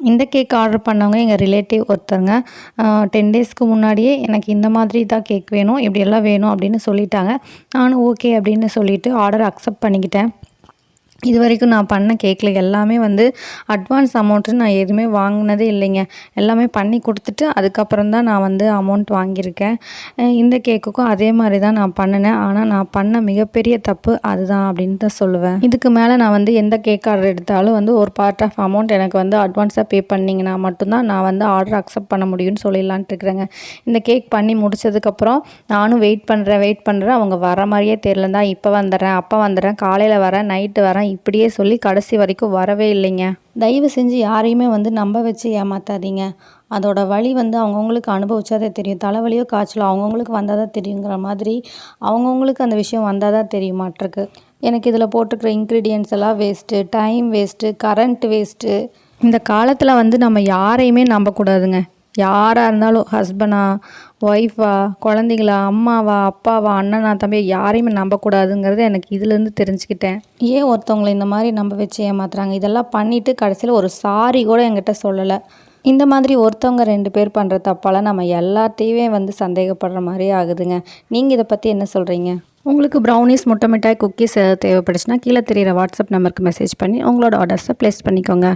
இந்த cake order பண்ணவங்க எங்கள் ரிலேட்டிவ் ஒருத்தங்க. 10 டேஸ்க்கு முன்னாடியே எனக்கு இந்த மாதிரி தான் கேக் வேணும், இப்படியெல்லாம் வேணும் அப்படின்னு சொல்லிட்டாங்க. நானும் ஓகே அப்படின்னு சொல்லிவிட்டு ஆர்டர் அக்செப்ட் பண்ணிக்கிட்டேன். இதுவரைக்கும் நான் பண்ண கேக்கில் எல்லாமே வந்து அட்வான்ஸ் அமௌண்ட்டுன்னு நான் எதுவுமே வாங்கினதே இல்லைங்க. எல்லாமே பண்ணி கொடுத்துட்டு அதுக்கப்புறம் தான் நான் வந்து அமௌண்ட் வாங்கியிருக்கேன். இந்த கேக்குக்கும் அதே மாதிரி தான் நான் பண்ணினேன். ஆனால் நான் பண்ண மிகப்பெரிய தப்பு அதுதான் அப்படின்னு தான் சொல்லுவேன். இதுக்கு மேலே நான் வந்து எந்த கேக் ஆர்டர் எடுத்தாலும் வந்து ஒரு பார்ட் ஆஃப் அமௌண்ட் எனக்கு வந்து அட்வான்ஸாக பே பண்ணிங்கன்னா மட்டும்தான் நான் வந்து ஆர்டர் அக்செப்ட் பண்ண முடியும்னு சொல்லிடலான்ட்டு இருக்கிறேங்க. இந்த கேக் பண்ணி முடிச்சதுக்கப்புறம் நானும் வெயிட் பண்ணுறேன். அவங்க வர மாதிரியே தெரியலந்தா, இப்போ வந்துடுறேன், அப்போ வந்துடுறேன், காலையில் வரேன், நைட்டு வரேன், இப்படியே சொல்லி கடைசி வரைக்கும் வரவே இல்லைங்க. தயவு செஞ்சு யாரையுமே வந்து நம்ப வச்சு ஏமாத்தாதீங்க. அதோட வலி வந்து அவங்கவுங்களுக்கு அனுபவிச்சாதான் தெரியும். தலைவலியோ காய்ச்சலோ அவங்கவுங்களுக்கு வந்தால் தான் தெரியுங்கிற மாதிரி அவங்கவுங்களுக்கு அந்த விஷயம் வந்தால் தான் தெரியுமாட்டிருக்கு. எனக்கு இதில் போட்டுக்கிற இன்க்ரீடியன்ட்ஸ் எல்லாம் waste, time waste, current waste. இந்த காலத்தில் வந்து நம்ம யாரையுமே நம்பக்கூடாதுங்க. யாராக இருந்தாலும் ஹஸ்பண்டா, ஒய்ஃபா, குழந்தைங்களா, அம்மாவா, அப்பாவா, அண்ணனா, தம்பியா யாரையுமே நம்பக்கூடாதுங்கிறத எனக்கு இதுலேருந்து தெரிஞ்சுக்கிட்டேன். ஏன் ஒருத்தவங்களை இந்த மாதிரி நம்ப வச்சு ஏமாத்துறாங்க? இதெல்லாம் பண்ணிவிட்டு கடைசியில் ஒரு சாரி கூட என்கிட்ட சொல்லலை. இந்த மாதிரி ஒருத்தவங்க 2 பேர் பண்ணுற தப்பால் நம்ம எல்லாத்தையுமே வந்து சந்தேகப்படுற மாதிரி ஆகுதுங்க. நீங்கள் இதை பற்றி என்ன சொல்கிறீங்க? உங்களுக்கு ப்ரௌனிஸ், முட்டை மிட்டாய், குக்கீஸ் தேவைப்படுச்சுன்னா கீழே தெரியிற வாட்ஸ்அப் நம்பருக்கு மெசேஜ் பண்ணி உங்களோட ஆர்டர்ஸை ப்ளேஸ் பண்ணிக்கோங்க.